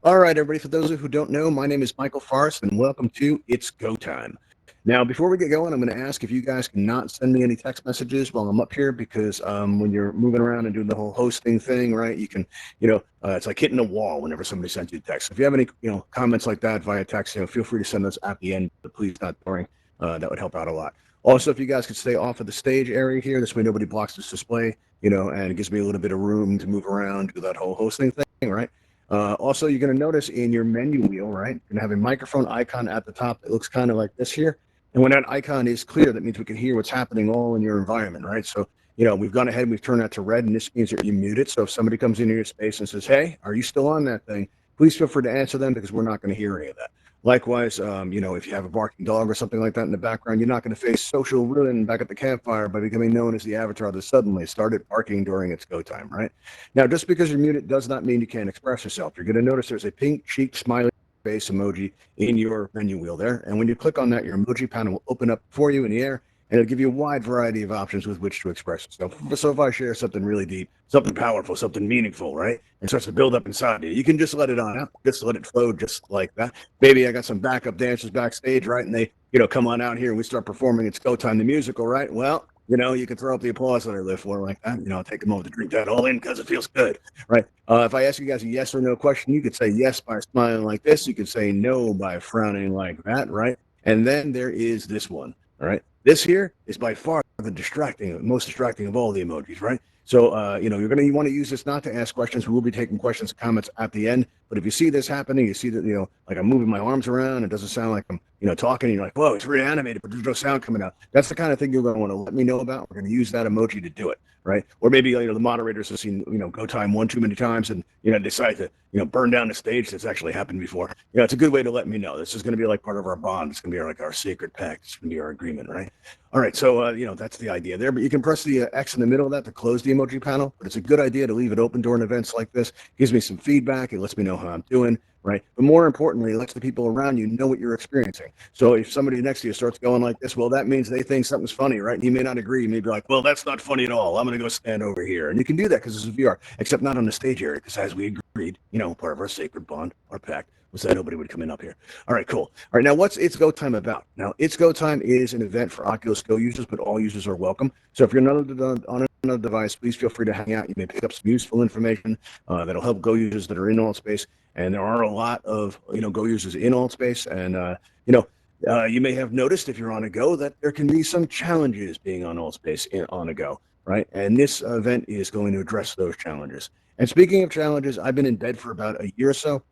All right, everybody. For those of you who don't know, my name is Michael Forrest, and welcome to It's Go Time. Now, before we get going, I'm going to ask if you guys can not send me any text messages while I'm up here because when you're moving around and doing the whole hosting thing, right, you can, it's like hitting a wall whenever somebody sends you a text. If you have any, comments like that via text, feel free to send those at the end, but please not during. That would help out a lot. Also, if you guys could stay off of the stage area here, this way nobody blocks this display, and it gives me a little bit of room to move around, do that whole hosting thing, right? Also, you're going to notice in your menu wheel, right, you're going to have a microphone icon at the top that looks kind of like this here. And when that icon is clear, that means we can hear what's happening all in your environment, right? So, we've gone ahead and we've turned that to red, and this means that you're muted. So if somebody comes into your space and says, hey, are you still on that thing? Please feel free to answer them because we're not going to hear any of that. Likewise, if you have a barking dog or something like that in the background, you're not going to face social ruin back at the campfire by becoming known as the avatar that suddenly started barking during its go time, right? Now, just because you're muted does not mean you can't express yourself. You're going to notice there's a pink cheeked smiley face emoji in your menu wheel there. And when you click on that, your emoji panel will open up for you in the air and it'll give you a wide variety of options with which to express yourself. So if I share something really deep, something powerful, something meaningful, right, and starts to build up inside you can just let it on out, just let it flow just like that. Maybe I got some backup dancers backstage, right, and they, come on out here and we start performing It's Go Time, the musical, right? Well, you can throw up the applause that I live for like that. Take a moment to drink that all in because it feels good, right? If I ask you guys a yes or no question, you could say yes by smiling like this. You could say no by frowning like that, right? And then there is this one, all right? This here is by far the most distracting of all the emojis, right? So, you're going to want to use this not to ask questions. We will be taking questions and comments at the end. But if you see this happening, you see that, like I'm moving my arms around, it doesn't sound like I'm, talking. And you're like, whoa, it's reanimated, but there's no sound coming out. That's the kind of thing you're going to want to let me know about. We're going to use that emoji to do it, right? Or maybe, the moderators have seen, go time one too many times and, decide to, burn down the stage. That's actually happened before. It's a good way to let me know. This is going to be like part of our bond. It's going to be like our sacred pact. It's going to be our agreement, right? All right, so that's the idea there. But you can press the X in the middle of that to close the emoji panel. But it's a good idea to leave it open during events like this. It gives me some feedback. It lets me know how I'm doing, right? But more importantly, it lets the people around you know what you're experiencing. So if somebody next to you starts going like this, well, that means they think something's funny, right? And you may not agree. You may be like, well, that's not funny at all. I'm going to go stand over here. And you can do that because it's a VR, except not on the stage area because as we agreed, part of our sacred bond, our pact, was that nobody would come in up here. All right, cool. All right, now what's It's Go Time about? Now, It's Go Time is an event for Oculus Go users, but all users are welcome. So if you're not on another device, please feel free to hang out. You may pick up some useful information that'll help Go users that are in AltSpace. And there are a lot of, Go users in AltSpace. And, you may have noticed if you're on a Go that there can be some challenges being on AltSpace on a Go, right? And this event is going to address those challenges. And speaking of challenges, I've been in bed for about a year or so,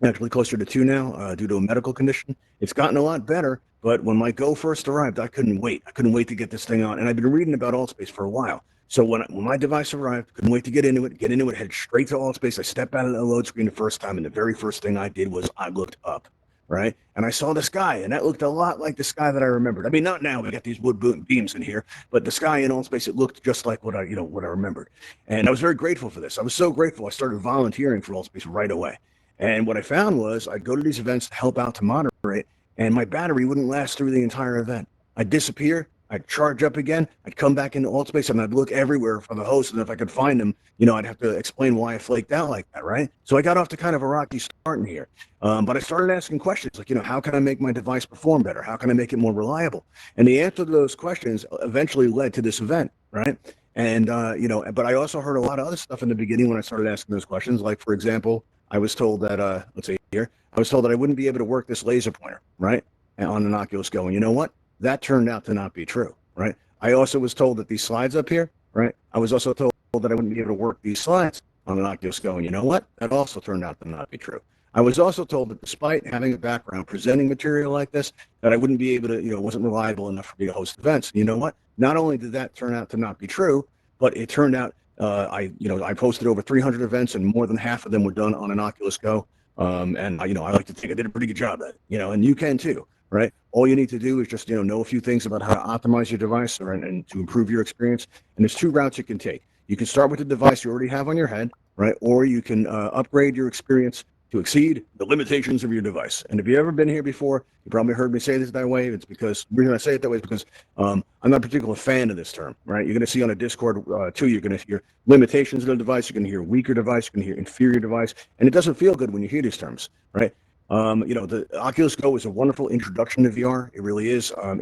actually closer to 2 now, due to a medical condition. It's gotten a lot better, but when my Go first arrived, I couldn't wait. I couldn't wait to get this thing on, and I've been reading about AltSpace for a while. So when my device arrived, couldn't wait to get into it, headed straight to AltSpace. I stepped out of the load screen the first time, and the very first thing I did was I looked up, right? And I saw the sky, and that looked a lot like the sky that I remembered. I mean, not now, we got these wood beams in here, but the sky in AltSpace, it looked just like what I remembered. And I was very grateful for this. I was so grateful, I started volunteering for AltSpace right away. And what I found was I'd go to these events to help out to moderate, and my battery wouldn't last through the entire event. I'd disappear, I'd charge up again, I'd come back into AltSpace, and I'd look everywhere for the host, and if I could find them, I'd have to explain why I flaked out like that, right? So I got off to kind of a rocky start in here. But I started asking questions like, how can I make my device perform better? How can I make it more reliable? And the answer to those questions eventually led to this event, right? And, but I also heard a lot of other stuff in the beginning when I started asking those questions. Like, for example, I was told that, let's see here, I was told that I wouldn't be able to work this laser pointer, right, on an Oculus Go. And you know what? That turned out to not be true, right? I also was told that these slides up here, right, I was also told that I wouldn't be able to work these slides on an Oculus Go. And you know what? That also turned out to not be true. I was also told that despite having a background presenting material like this, that I wouldn't be able to, wasn't reliable enough for me to host events. And you know what? Not only did that turn out to not be true, but it turned out I posted over 300 events, and more than half of them were done on an Oculus Go. And I like to think I did a pretty good job at it, and you can too. right? All you need to do is just, know a few things about how to optimize your device, right, and to improve your experience. And there's two routes you can take. You can start with the device you already have on your head, right? Or you can upgrade your experience to exceed the limitations of your device. And if you've ever been here before, you probably heard me say this that way. It's because the reason I say it that way is because I'm not a particular fan of this term, right? You're going to see on a Discord too, you're going to hear limitations of the device, you're going to hear weaker device, you're going to hear inferior device, and it doesn't feel good when you hear these terms, right? The Oculus Go is a wonderful introduction to VR. It really is. I'm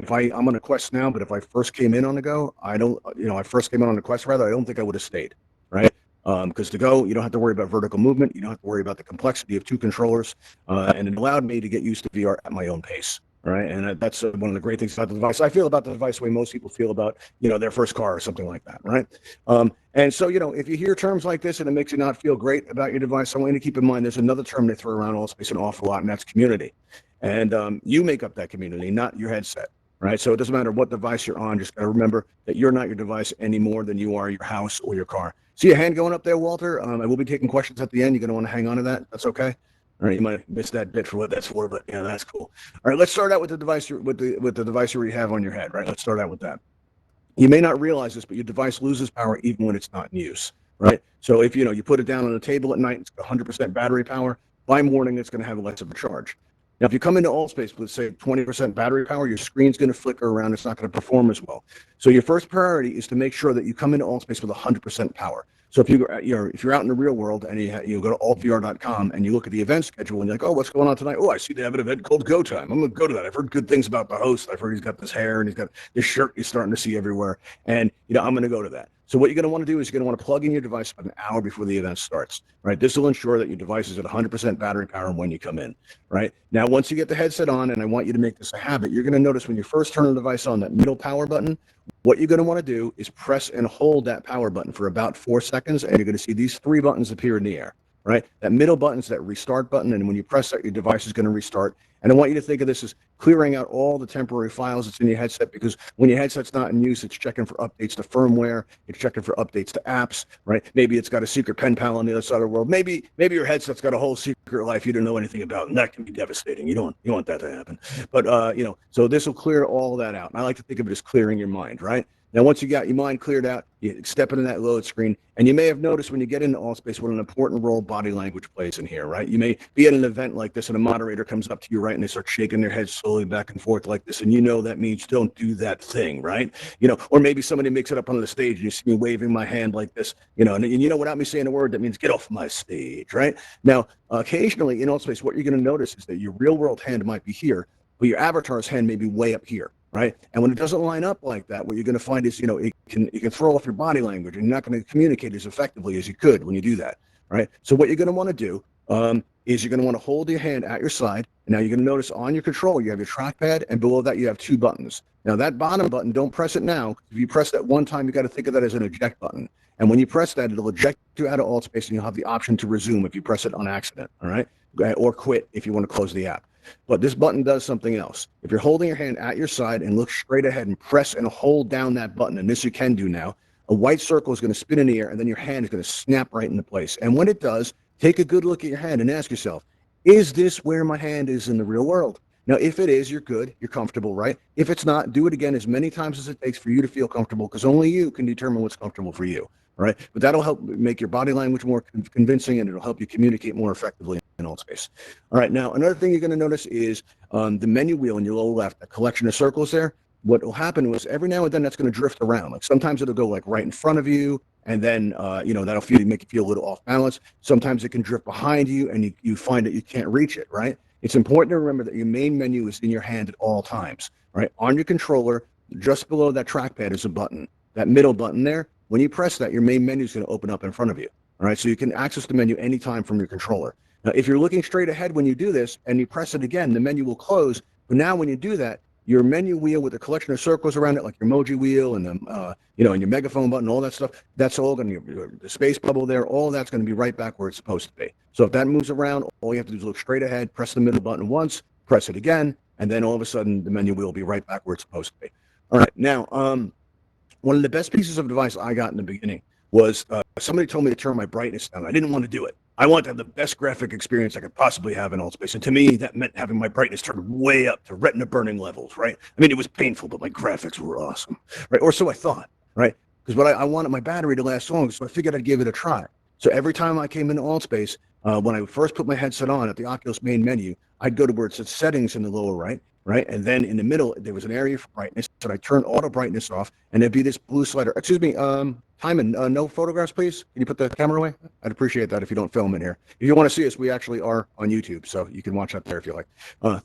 on a Quest now, but if I first came in on the Go, I first came in on the Quest rather, I don't think I would have stayed, right? Because to Go, you don't have to worry about vertical movement. You don't have to worry about the complexity of two controllers. And it allowed me to get used to VR at my own pace. Right. And that's one of the great things about the device. I feel about the device the way most people feel about, their first car or something like that. Right. And so, if you hear terms like this and it makes you not feel great about your device, I want you to keep in mind there's another term they throw around Allspace an awful lot, and that's community. And you make up that community, not your headset. Right. So it doesn't matter what device you're on. Just got to remember that you're not your device any more than you are your house or your car. See a hand going up there, Walter? I will be taking questions at the end. You're going to want to hang on to that. That's okay. All right, you might have missed that bit for what that's for, but yeah, that's cool. All right, let's start out with the device with the device you already have on your head. Right, let's start out with that. You may not realize this, but your device loses power even when it's not in use. Right, so if you put it down on the table at night, it's got 100% battery power. By morning, it's going to have less of a charge. Now, if you come into Allspace with, say, 20% battery power, your screen's going to flicker around. It's not going to perform as well. So your first priority is to make sure that you come into Allspace with 100% power. So if you're out in the real world and you go to altvr.com and you look at the event schedule and you're like, oh, what's going on tonight? Oh, I see they have an event called Go Time. I'm going to go to that. I've heard good things about the host. I've heard he's got this hair and he's got this shirt you're starting to see everywhere. And, I'm going to go to that. So what you're going to want to do is you're going to want to plug in your device about an hour before the event starts, right? This will ensure that your device is at 100% battery power when you come in, right? Now, once you get the headset on, and I want you to make this a habit, you're going to notice when you first turn the device on, that middle power button, what you're going to want to do is press and hold that power button for about 4 seconds, and you're going to see these 3 buttons appear in the air, right? That middle button is that restart button, and when you press that, your device is going to restart. And I want you to think of this as clearing out all the temporary files that's in your headset, because when your headset's not in use, it's checking for updates to firmware, it's checking for updates to apps, right? Maybe it's got a secret pen pal on the other side of the world. Maybe your headset's got a whole secret life you don't know anything about, and that can be devastating. You don't want that to happen. But so this will clear all that out. And I like to think of it as clearing your mind, right? Now, once you got your mind cleared out, you step into that load screen, and you may have noticed when you get into Allspace what an important role body language plays in here, right? You may be at an event like this, and a moderator comes up to you, right, and they start shaking their head slowly back and forth like this, and that means don't do that thing, right? Or maybe somebody makes it up on the stage, and you see me waving my hand like this, and without me saying a word, that means get off my stage, right? Now, occasionally in Allspace, what you're going to notice is that your real-world hand might be here, but your avatar's hand may be way up here. Right. And when it doesn't line up like that, what you're going to find is, it can throw off your body language, and you're not going to communicate as effectively as you could when you do that. Right. So what you're going to want to do is you're going to want to hold your hand at your side. And now you're going to notice on your controller, you have your trackpad, and below that, you have 2 buttons. Now, that bottom button, don't press it now. If you press that one time, you got to think of that as an eject button. And when you press that, it'll eject you out of Allspace, and you'll have the option to resume if you press it on accident. All right. Or quit if you want to close the app. But this button does something else. If you're holding your hand at your side and look straight ahead and press and hold down that button, and this you can do now, a white circle is going to spin in the air, and then your hand is going to snap right into place. And when it does, take a good look at your hand and ask yourself, is this where my hand is in the real world? Now, if it is, you're good. You're comfortable, right? If it's not, do it again as many times as it takes for you to feel comfortable, because only you can determine what's comfortable for you. All right. But that'll help make your body language more convincing, and it'll help you communicate more effectively in Allspace. All right. Now, another thing you're going to notice is the menu wheel in your lower left, a collection of circles there. What will happen was every now and then that's going to drift around. Like sometimes it'll go like right in front of you, and then that'll make you feel a little off balance. Sometimes it can drift behind you, and you find that you can't reach it. Right. It's important to remember that your main menu is in your hand at all times. Right. On your controller, just below that trackpad is a button. That middle button there. When you press that, your main menu is going to open up in front of you. All right, so you can access the menu anytime from your controller. Now, if you're looking straight ahead when you do this and you press it again, the menu will close. But now when you do that, your menu wheel with a collection of circles around it, like your emoji wheel and the, and your megaphone button, all that stuff, that's all going to the space bubble there. All that's going to be right back where it's supposed to be. So if that moves around, all you have to do is look straight ahead, press the middle button once, press it again, and then all of a sudden the menu wheel will be right back where it's supposed to be. All right, now one of the best pieces of advice I got in the beginning was somebody told me to turn my brightness down. I didn't want to do it. I want to have the best graphic experience I could possibly have in Altspace. And to me, that meant having my brightness turned way up to retina burning levels, right? I mean, it was painful, but my graphics were awesome, right? Or so I thought, right? Because what I wanted my battery to last long, so I figured I'd give it a try. So every time I came into Altspace, when I first put my headset on at the Oculus main menu, I'd go to where it said settings in the lower right, right? And then in the middle, there was an area for brightness. And I turned auto brightness off, and there'd be this blue slider. Excuse me, Timon, no photographs, please. Can you put the camera away? I'd appreciate that if you don't film in here. If you want to see us, we actually are on YouTube, so you can watch that there if you like.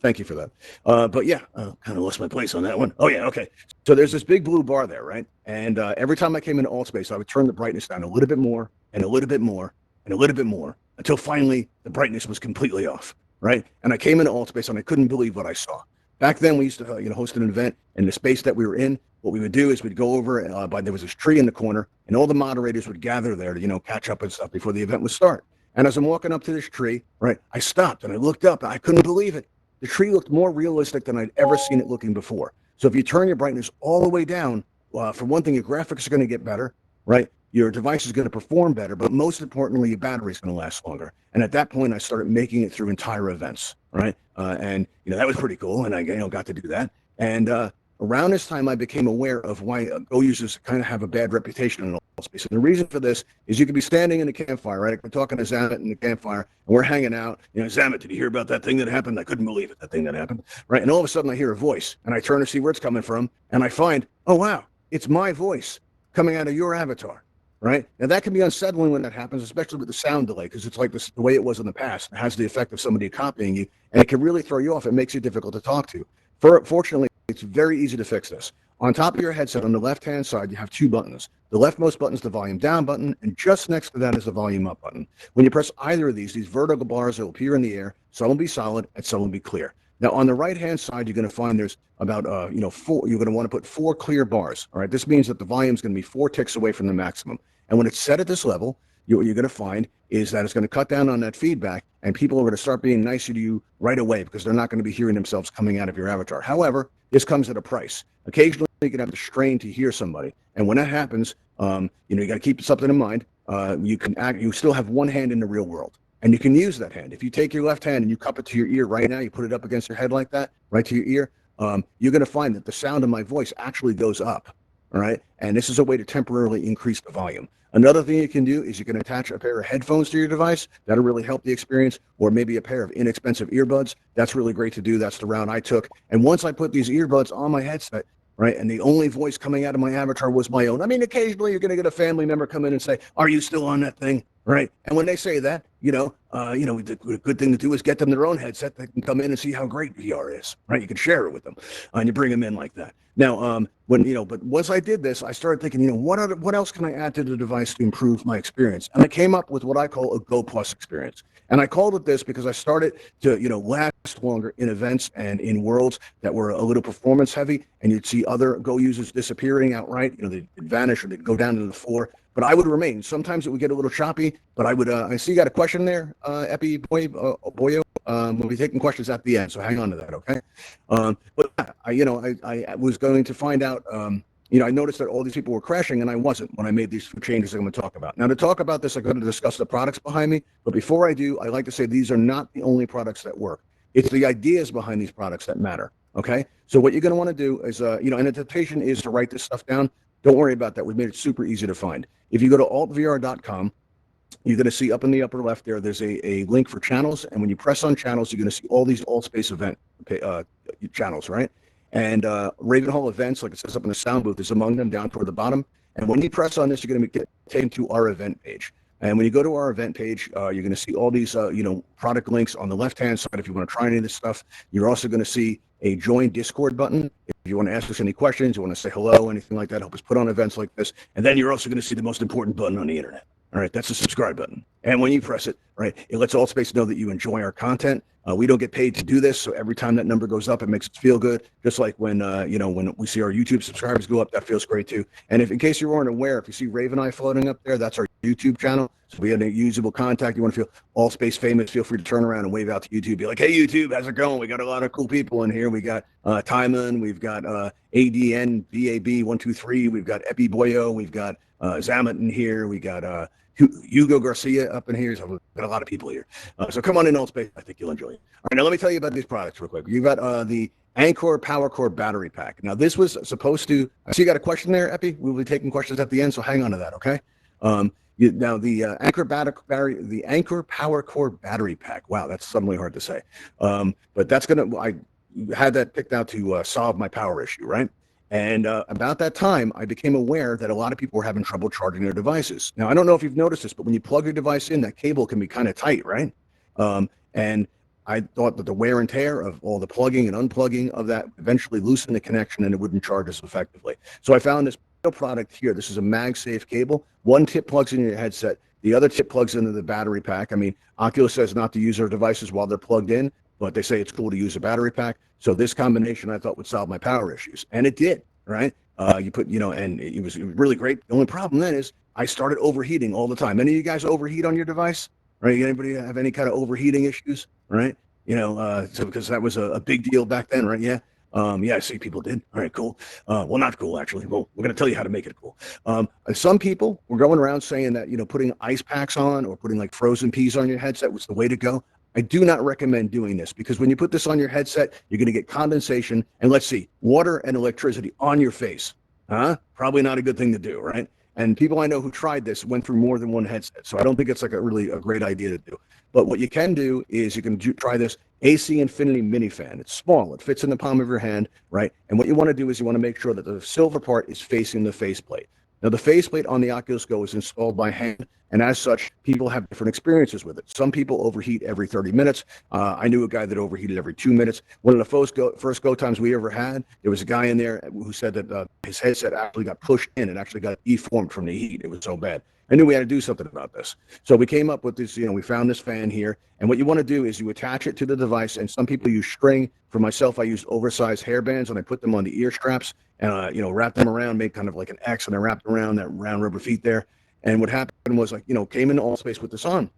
Thank you for that. But yeah, kind of lost my place on that one. Oh yeah, okay. So there's this big blue bar there, right? And every time I came into Altspace, I would turn the brightness down a little bit more, and a little bit more, and a little bit more, until finally the brightness was completely off, right? And I came into Altspace and I couldn't believe what I saw. Back then, we used to host an event in the space that we were in. What we would do is we'd go over there was this tree in the corner, and all the moderators would gather there to catch up and stuff before the event would start. And as I'm walking up to this tree, right, I stopped and I looked up and I couldn't believe it. The tree looked more realistic than I'd ever seen it looking before. So if you turn your brightness all the way down, for one thing, your graphics are going to get better, right? Your device is going to perform better, but most importantly, your battery is going to last longer. And at that point, I started making it through entire events, right? And that was pretty cool, and I got to do that. And around this time, I became aware of why Go users kind of have a bad reputation in Altspace. And the reason for this is you could be standing in a campfire, right? We're talking to Zamet in the campfire, and we're hanging out. Zamet, did you hear about that thing that happened? I couldn't believe it, that thing that happened, right? And all of a sudden, I hear a voice, and I turn to see where it's coming from, and I find, oh, wow, it's my voice coming out of your avatar. Right? Now, that can be unsettling when that happens, especially with the sound delay, because it's like the way it was in the past. It has the effect of somebody copying you, and it can really throw you off. It makes you difficult to talk to. Fortunately, it's very easy to fix this. On top of your headset, on the left-hand side, you have two buttons. The leftmost button is the volume down button, and just next to that is the volume up button. When you press either of these vertical bars will appear in the air. Some will be solid, and some will be clear. Now, on the right-hand side, you're going to find there's about, four. You're going to want to put 4 clear bars. All right. This means that the volume is going to be 4 ticks away from the maximum. And when it's set at this level, what you're going to find is that it's going to cut down on that feedback, and people are going to start being nicer to you right away because they're not going to be hearing themselves coming out of your avatar. However, this comes at a price. Occasionally, you can have to strain to hear somebody, and when that happens, you got to keep something in mind. You still have one hand in the real world, and you can use that hand. If you take your left hand and you cup it to your ear right now, you put it up against your head like that, right to your ear, you're going to find that the sound of my voice actually goes up. All right, and this is a way to temporarily increase the volume. Another thing you can do is you can attach a pair of headphones to your device. That'll really help the experience, or maybe a pair of inexpensive earbuds. That's really great to do. That's the route I took. And once I put these earbuds on my headset, right, and the only voice coming out of my avatar was my own. I mean, occasionally you're going to get a family member come in and say, "Are you still on that thing?" Right? And when they say that, the good thing to do is get them their own headset. They can come in and see how great VR is, right? You can share it with them, and you bring them in like that. Now, but once I did this, I started thinking, what else can I add to the device to improve my experience? And I came up with what I call a Go Plus experience. And I called it this because I started to, last longer in events and in worlds that were a little performance heavy, and you'd see other Go users disappearing outright. They'd vanish or they'd go down to the floor. But I would remain. Sometimes it would get a little choppy, but I would. I see you got a question there, Boyo. We'll be taking questions at the end, so hang on to that, okay? But I was going to find out. I noticed that all these people were crashing, and I wasn't when I made these changes I'm going to talk about. Now, to talk about this, I'm going to discuss the products behind me. But before I do, I like to say these are not the only products that work. It's the ideas behind these products that matter. Okay. So what you're going to want to do is, and the temptation is to write this stuff down. Don't worry about that. We've made it super easy to find. If you go to altvr.com, you're going to see up in the upper left there's a link for channels. And when you press on channels, you're going to see all these Altspace event channels, right? And Ravenhall events, like it says up in the sound booth, is among them down toward the bottom. And when you press on this, you're going to get taken to our event page. And when you go to our event page, you're going to see all these, product links on the left-hand side if you want to try any of this stuff. You're also going to see a join Discord button. If you want to ask us any questions, you want to say hello, anything like that, help us put on events like this. And then you're also going to see the most important button on the internet. All right, that's the subscribe button. And when you press it, right, it lets Altspace know that you enjoy our content. We don't get paid to do this, so every time that number goes up, it makes us feel good. Just like when we see our YouTube subscribers go up, that feels great too. And if, in case you weren't aware, if you see Raven Eye floating up there, that's our YouTube channel. So we have a usable contact. You want to feel Altspace famous, feel free to turn around and wave out to YouTube. Be like, hey, YouTube, how's it going? We got a lot of cool people in here. We got Timon, we've got ADN, BAB123, we've got Epi Boyo, we've got Zamet in here, we got Hugo Garcia up in here. So we've got a lot of people here. So come on in, Altspace. I think you'll enjoy it. All right, now let me tell you about these products real quick. You've got the Anchor PowerCore battery pack. Now this was supposed to. I see you got a question there, Epi. We'll be taking questions at the end, so hang on to that, okay? Now the Anchor PowerCore battery pack. Wow, that's suddenly hard to say. But that's gonna. I had that picked out to solve my power issue, right? And about that time, I became aware that a lot of people were having trouble charging their devices. Now, I don't know if you've noticed this, but when you plug your device in, that cable can be kind of tight, right? And I thought that the wear and tear of all the plugging and unplugging of that eventually loosened the connection and it wouldn't charge as effectively. So I found this product here. This is a MagSafe cable. One tip plugs in your headset. The other tip plugs into the battery pack. I mean, Oculus says not to use their devices while they're plugged in, but they say it's cool to use a battery pack. So this combination I thought would solve my power issues, and it did, right? You put, and it was really great. The only problem then is I started overheating all the time. Any of you guys overheat on your device, right? Anybody have any kind of overheating issues, right? So because that was a big deal back then, right? Yeah. Yeah, I see people did. All right, cool. Well, not cool, actually. Well, we're going to tell you how to make it cool. Some people were going around saying that, putting ice packs on or putting like frozen peas on your headset was the way to go. I do not recommend doing this because when you put this on your headset, you're going to get condensation and let's see, water and electricity on your face. Probably not a good thing to do, right? And people I know who tried this went through more than one headset. So I don't think it's like a great idea to do. But what you can do is you can try this AC Infinity mini fan. It's small. It fits in the palm of your hand, right? And what you want to do is you want to make sure that the silver part is facing the faceplate. Now, the faceplate on the Oculus Go is installed by hand, and as such, people have different experiences with it. Some people overheat every 30 minutes. I knew a guy that overheated every 2 minutes. One of the first go times we ever had, there was a guy in there who said that his headset actually got pushed in and actually got deformed from the heat. It was so bad. I knew we had to do something about this. So we came up with this, we found this fan here. And what you want to do is you attach it to the device. And some people use string. For myself, I used oversized hairbands and I put them on the ear straps and, wrap them around, make kind of like an X. And I wrapped around that round rubber feet there. And what happened was came into Altspace with this on.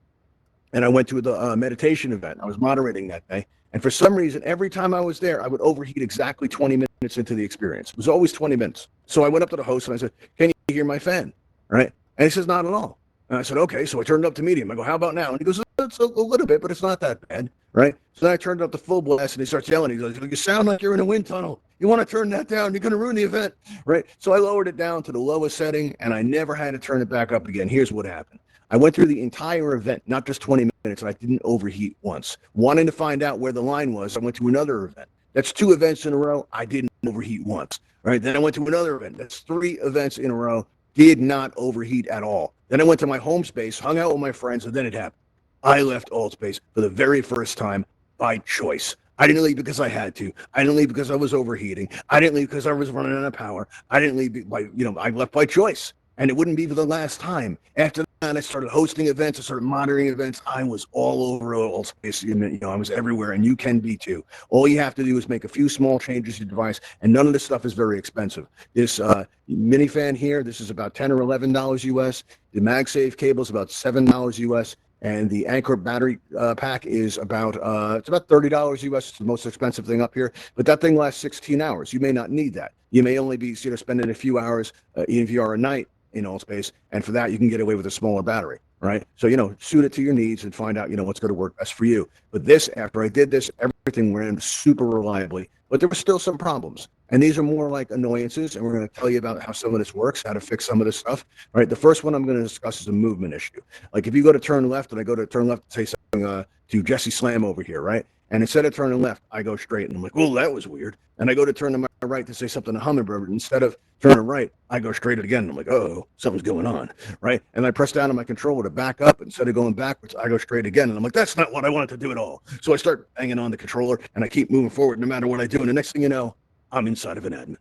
And I went to the meditation event. I was moderating that day. And for some reason, every time I was there, I would overheat exactly 20 minutes into the experience. It was always 20 minutes. So I went up to the host and I said, "Can you hear my fan?" Right? And he says, "Not at all." And I said, "Okay." So I turned it up to medium. I go, "How about now?" And he goes, "It's a little bit, but it's not that bad." Right? So then I turned it up to full blast and he starts yelling. He goes, "You sound like you're in a wind tunnel. You want to turn that down? You're going to ruin the event." Right? So I lowered it down to the lowest setting and I never had to turn it back up again. Here's what happened. I went through the entire event, not just 20 minutes, and I didn't overheat once. Wanting to find out where the line was, I went to another event. That's 2 events in a row. I didn't overheat once. Right? Then I went to another event. That's 3 events in a row. Did not overheat at all. Then I went to my home space, hung out with my friends, and then it happened. I left Altspace for the very first time by choice. I didn't leave because I had to. I didn't leave because I was overheating. I didn't leave because I was running out of power. I didn't leave by, I left by choice. And it wouldn't be for the last time. After that, I started hosting events. I started monitoring events. I was all over Altspace. I was everywhere, and you can be too. All you have to do is make a few small changes to your device, and none of this stuff is very expensive. This mini fan here, this is about $10 or $11 US. The MagSafe cable is about $7 US. And the Anchor battery pack is about $30 US. It's the most expensive thing up here. But that thing lasts 16 hours. You may not need that. You may only be spending a few hours, even if you are a night in Altspace. And for that, you can get away with a smaller battery, right? So, suit it to your needs and find out, what's going to work best for you. But this, after I did this, everything ran super reliably. But there were still some problems. And these are more like annoyances, and we're going to tell you about how some of this works, how to fix some of this stuff. All right, the first one I'm going to discuss is a movement issue. Like if you go to turn left, and I go to turn left to say something to Jesse Slam over here, right? And instead of turning left, I go straight, and I'm like, "Oh, that was weird." And I go to turn to my right to say something to Hummingbird. Instead of turning right, I go straight again. I'm like, "Oh, something's going on," right? And I press down on my controller to back up. Instead of going backwards, I go straight again. And I'm like, "That's not what I wanted to do at all." So I start hanging on the controller, and I keep moving forward no matter what I do. And the next thing you know, I'm inside of an admin.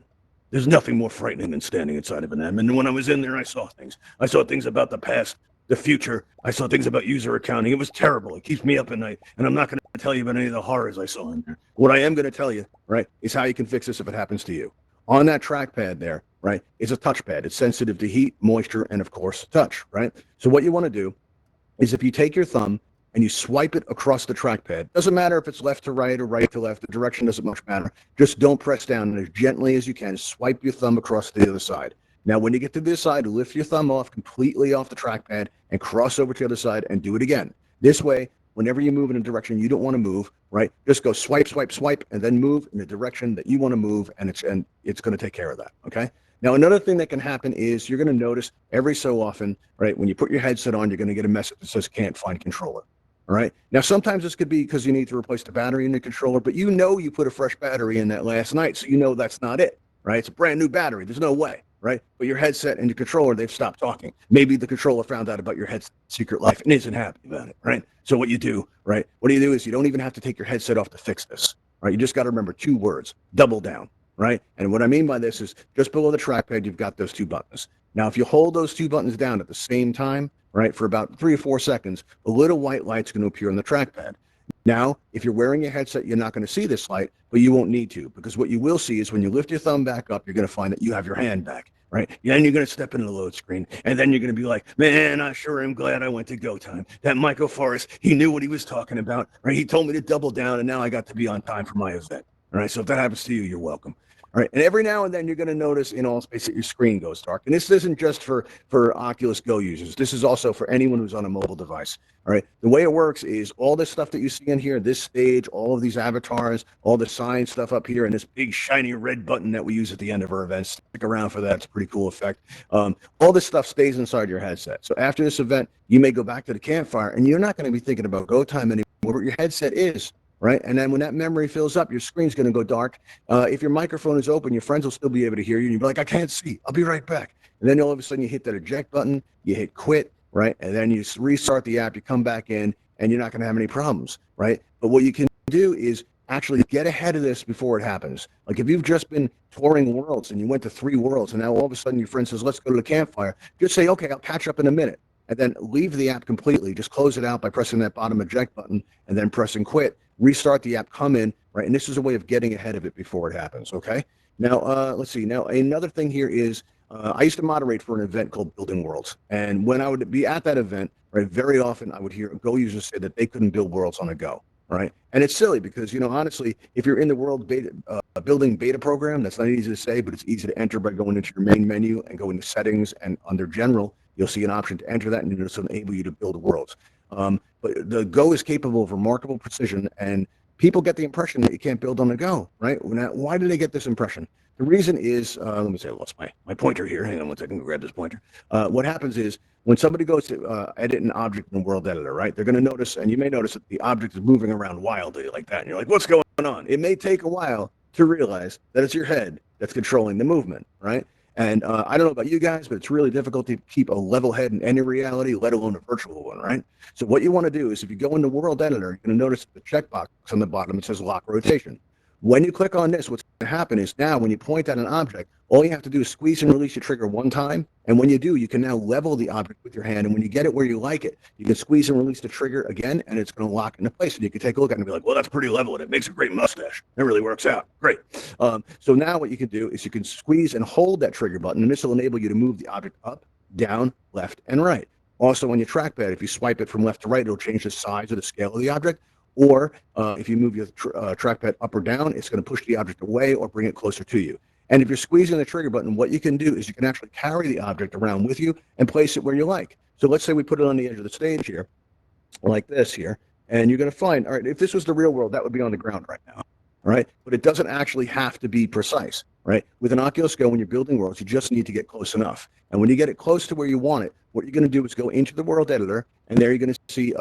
There's nothing more frightening than standing inside of an admin. And when I was in there, I saw things. I saw things about the past, the future. I saw things about user accounting. It was terrible. It keeps me up at night. And I'm not going to tell you about any of the horrors I saw in there. What I am going to tell you, right, is how you can fix this if it happens to you. On that trackpad there, right, is a touchpad. It's sensitive to heat, moisture, and, of course, touch, right? So what you want to do is if you take your thumb and you swipe it across the trackpad. Doesn't matter if it's left to right or right to left. The direction doesn't much matter. Just don't press down, and as gently as you can, swipe your thumb across to the other side. Now, when you get to this side, lift your thumb off completely off the trackpad and cross over to the other side and do it again. This way, whenever you move in a direction you don't want to move, right, just go swipe, swipe, swipe, and then move in the direction that you want to move, and it's going to take care of that. Okay. Now, another thing that can happen is you're going to notice every so often, right, when you put your headset on, you're going to get a message that says can't find controller. All right. Now, sometimes this could be because you need to replace the battery in the controller, but you know you put a fresh battery in that last night, so you know that's not it, right? It's a brand new battery. There's no way, right? But your headset and your controller, they've stopped talking. Maybe the controller found out about your headset's secret life and isn't happy about it, right? So what you do, right? What do you do is you don't even have to take your headset off to fix this, right? You just got to remember 2 words: double down, right? And what I mean by this is just below the trackpad, you've got those 2 buttons. Now, if you hold those 2 buttons down at the same time, right, for about 3 or 4 seconds, a little white light's going to appear on the trackpad. Now, if you're wearing a headset, you're not going to see this light, but you won't need to, because what you will see is when you lift your thumb back up, you're going to find that you have your hand back, right? Then you're going to step into the load screen, and then you're going to be like, man, I sure am glad I went to Go Time. That Michael Forrest, he knew what he was talking about, right? He told me to double down, and now I got to be on time for my event. All right, so if that happens to you, you're welcome. All right, and every now and then you're going to notice in AllSpace that your screen goes dark. And this isn't just for Oculus Go users. This is also for anyone who's on a mobile device. All right, the way it works is all this stuff that you see in here, this stage, all of these avatars, all the sign stuff up here, and this big shiny red button that we use at the end of our events. Stick around for that. It's a pretty cool effect. All this stuff stays inside your headset. So after this event, you may go back to the campfire, and you're not going to be thinking about Go Time anymore. What your headset is. Right. And then when that memory fills up, your screen's going to go dark. If your microphone is open, your friends will still be able to hear you. And you'll be like, I can't see. I'll be right back. And then all of a sudden you hit that eject button, you hit quit, right? And then you restart the app, you come back in, and you're not going to have any problems, right? But what you can do is actually get ahead of this before it happens. Like if you've just been touring worlds and you went to 3 worlds, and now all of a sudden your friend says, let's go to the campfire, just say, okay, I'll catch up in a minute. And then leave the app completely. Just close it out by pressing that bottom eject button and then pressing quit. Restart the app, come in, right? And this is a way of getting ahead of it before it happens, okay? Now, let's see. Now, another thing here is I used to moderate for an event called Building Worlds. And when I would be at that event, right, very often I would hear Go users say that they couldn't build worlds on a Go, right? And it's silly because, honestly, if you're in the world beta, building beta program, that's not easy to say, but it's easy to enter by going into your main menu and going to settings, and under general, you'll see an option to enter that, and it'll enable you to build worlds. But the Go is capable of remarkable precision, and people get the impression that you can't build on the Go, right? Now, why do they get this impression? The reason is, let me say, I lost my pointer here. Hang on one second, grab this pointer. What happens is when somebody goes to edit an object in the world editor, right, they're going to notice, and you may notice that the object is moving around wildly like that. And you're like, what's going on? It may take a while to realize that it's your head that's controlling the movement, right? And I don't know about you guys, but it's really difficult to keep a level head in any reality, let alone a virtual one, right? So what you want to do is if you go into World Editor, you're going to notice the checkbox on the bottom, it says lock rotation. When you click on this, what's going to happen is now when you point at an object, all you have to do is squeeze and release your trigger one time. And when you do, you can now level the object with your hand. And when you get it where you like it, you can squeeze and release the trigger again, and it's going to lock into place. And you can take a look at it and be like, well, that's pretty level, and it makes a great mustache. It really works out. Great. So now what you can do is you can squeeze and hold that trigger button, and this will enable you to move the object up, down, left, and right. Also on your trackpad, if you swipe it from left to right, it'll change the size or the scale of the object. Or if you move your trackpad up or down, it's going to push the object away or bring it closer to you. And if you're squeezing the trigger button, what you can do is you can actually carry the object around with you and place it where you like. So let's say we put it on the edge of the stage here, like this here, and you're going to find, all right, if this was the real world, that would be on the ground right now, all right? But it doesn't actually have to be precise, right? With an Oculus Go, when you're building worlds, you just need to get close enough. And when you get it close to where you want it, what you're going to do is go into the world editor, and there you're going to see,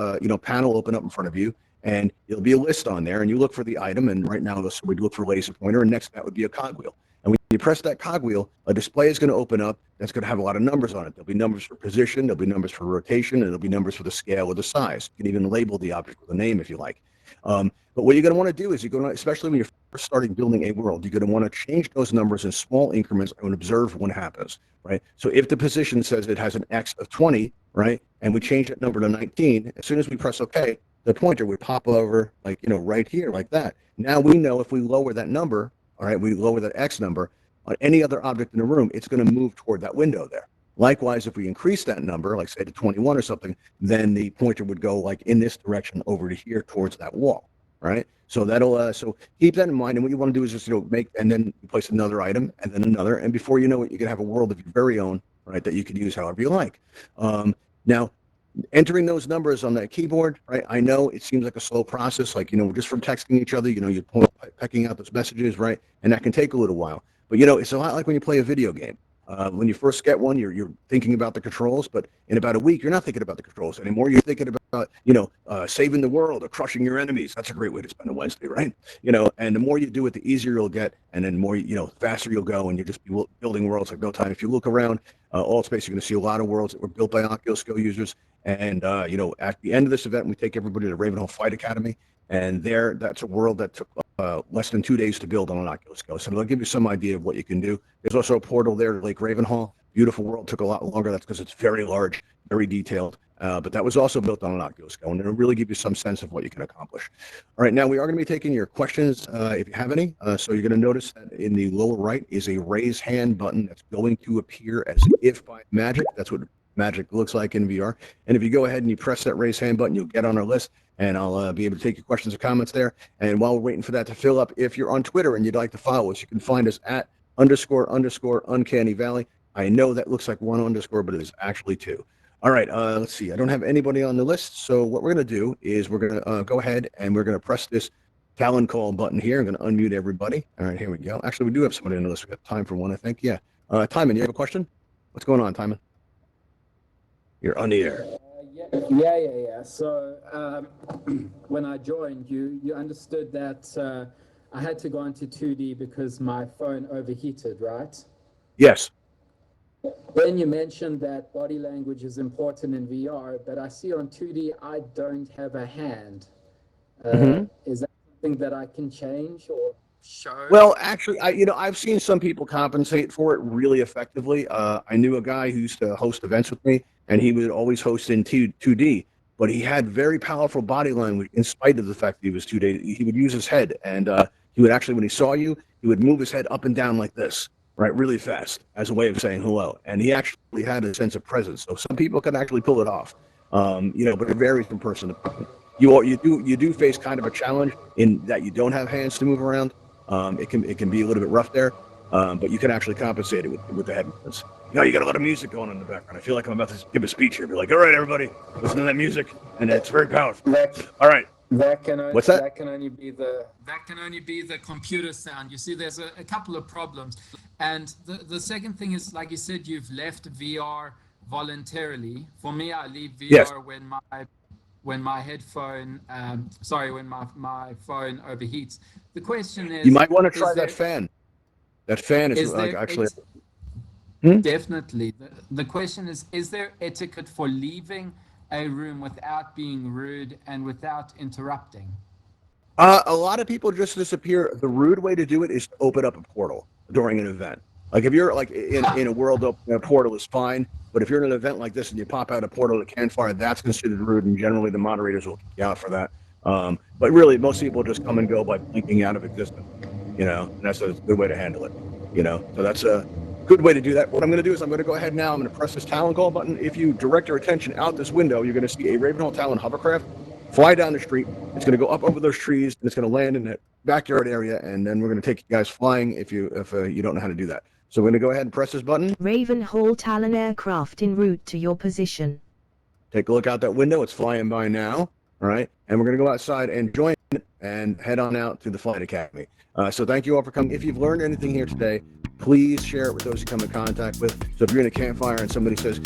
panel open up in front of you. And there'll be a list on there, and you look for the item. And right now, we'd look for laser pointer, and next to that would be a cogwheel. And when you press that cogwheel, a display is going to open up that's going to have a lot of numbers on it. There'll be numbers for position, there'll be numbers for rotation, and there'll be numbers for the scale or the size. You can even label the object with a name if you like. But what you're going to want to do is you're going to, especially when you're first starting building a world, you're going to want to change those numbers in small increments and observe what happens, right? So if the position says it has an X of 20, right, and we change that number to 19, as soon as we press OK, the pointer would pop over right here like that. Now we know if we lower that number, all right, we lower that X number on any other object in the room, it's going to move toward that window there. Likewise, if we increase that number, like say to 21 or something, then the pointer would go like in this direction over to here towards that wall. right? So that'll so keep that in mind. And what you want to do is just make and then you place another item and then another, and before you know it, you can have a world of your very own, right? That you can use however you like. Now, entering those numbers on that keyboard, right? I know it seems like a slow process, like just from texting each other, you're pecking out those messages, right? And that can take a little while. But it's a lot like when you play a video game. When you first get one, you're thinking about the controls, but in about a week, you're not thinking about the controls anymore. You're thinking about, saving the world or crushing your enemies. That's a great way to spend a Wednesday, right? And the more you do it, the easier you'll get, and then more, faster you'll go, and you'll just be building worlds like no time. If you look around all space, you're going to see a lot of worlds that were built by Oculus Go users. And, at the end of this event, we take everybody to Ravenhall Flight Academy, and that's a world that took less than 2 days to build on an Oculus Go. So they'll give you some idea of what you can do. There's also a portal there to Lake Ravenhall. Beautiful world, took a lot longer. That's because it's very large, very detailed. But that was also built on an Oculus Go, and it'll really give you some sense of what you can accomplish. All right, now we are going to be taking your questions if you have any. So you're going to notice that in the lower right is a raise hand button that's going to appear as if by magic. That's what magic looks like in VR. And if you go ahead and you press that raise hand button, you'll get on our list, and I'll be able to take your questions or comments there. And while we're waiting for that to fill up, if you're on Twitter and you'd like to follow us, you can find us at __ Uncanny Valley. I know that looks like one underscore, but it is actually two. All right, let's see. I don't have anybody on the list, so what we're going to do is we're going to go ahead and we're going to press this Talon Call button here. I'm going to unmute everybody. All right, here we go. Actually, we do have somebody on the list. We've got time for one, I think. Yeah. Timon, you have a question? What's going on, Timon? You're on the air. Yeah. So when I joined, you understood that I had to go into 2D because my phone overheated, right? Yes. Then you mentioned that body language is important in VR, but I see on 2D I don't have a hand. Is that something that I can change or show? Well, actually, I've seen some people compensate for it really effectively. I knew a guy who used to host events with me, and he would always host in 2D, but he had very powerful body language in spite of the fact that he was 2D. He would use his head, and he would actually, when he saw you, he would move his head up and down like this, right, really fast, as a way of saying hello. And he actually had a sense of presence. So some people can actually pull it off, but it varies from person to person. You do face kind of a challenge in that you don't have hands to move around. It can be a little bit rough there, but you can actually compensate it with the head movements. You got a lot of music going on in the background. I feel like I'm about to give a speech here. Be like, all right, everybody, listen to that music, and it's very powerful. All right. What's that? That can only be the computer sound. You see, there's a couple of problems, and the second thing is, like you said, you've left VR voluntarily. For me, I leave VR yes. when my headphone, when my phone overheats. The question is, you might want to try that fan. That fan is like actually. Definitely. The question is there etiquette for leaving a room without being rude and without interrupting? A lot of people just disappear. The rude way to do it is to open up a portal during an event. Like if you're like in a world, a portal is fine. But if you're in an event like this and you pop out a portal to campfire, that's considered rude, and generally the moderators will kick you out for that. But really, most people just come and go by blinking out of existence. And that's a good way to handle it. So that's a good way to do that. What I'm going to do is I'm going to go ahead now. I'm going to press this Talon Call button. If you direct your attention out this window, you're going to see a Ravenhall Talon hovercraft fly down the street. It's going to go up over those trees, and it's going to land in that backyard area, and then we're going to take you guys flying if you don't know how to do that. So we're going to go ahead and press this button. Ravenhall Talon aircraft en route to your position. Take a look out that window. It's flying by now. All right. And we're going to go outside and join it and head on out to the Flight Academy. So thank you all for coming. If you've learned anything here today, please share it with those you come in contact with. So if you're in a campfire and somebody says,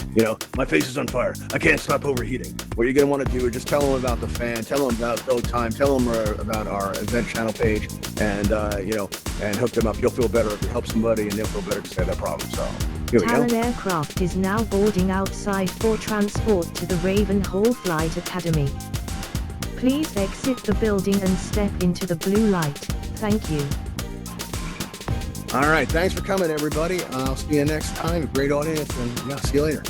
my face is on fire, I can't stop overheating, what you're going to want to do is just tell them about the fan, tell them about Build Time, tell them about our event channel page, and, and hook them up. You'll feel better if you help somebody, and they'll feel better to say that problem solved. Here we Talon go. aircraft is now boarding outside for transport to the Ravenhall Flight Academy. Please exit the building and step into the blue light. Thank you. All right. Thanks for coming, everybody. I'll see you next time. Great audience, and see you later.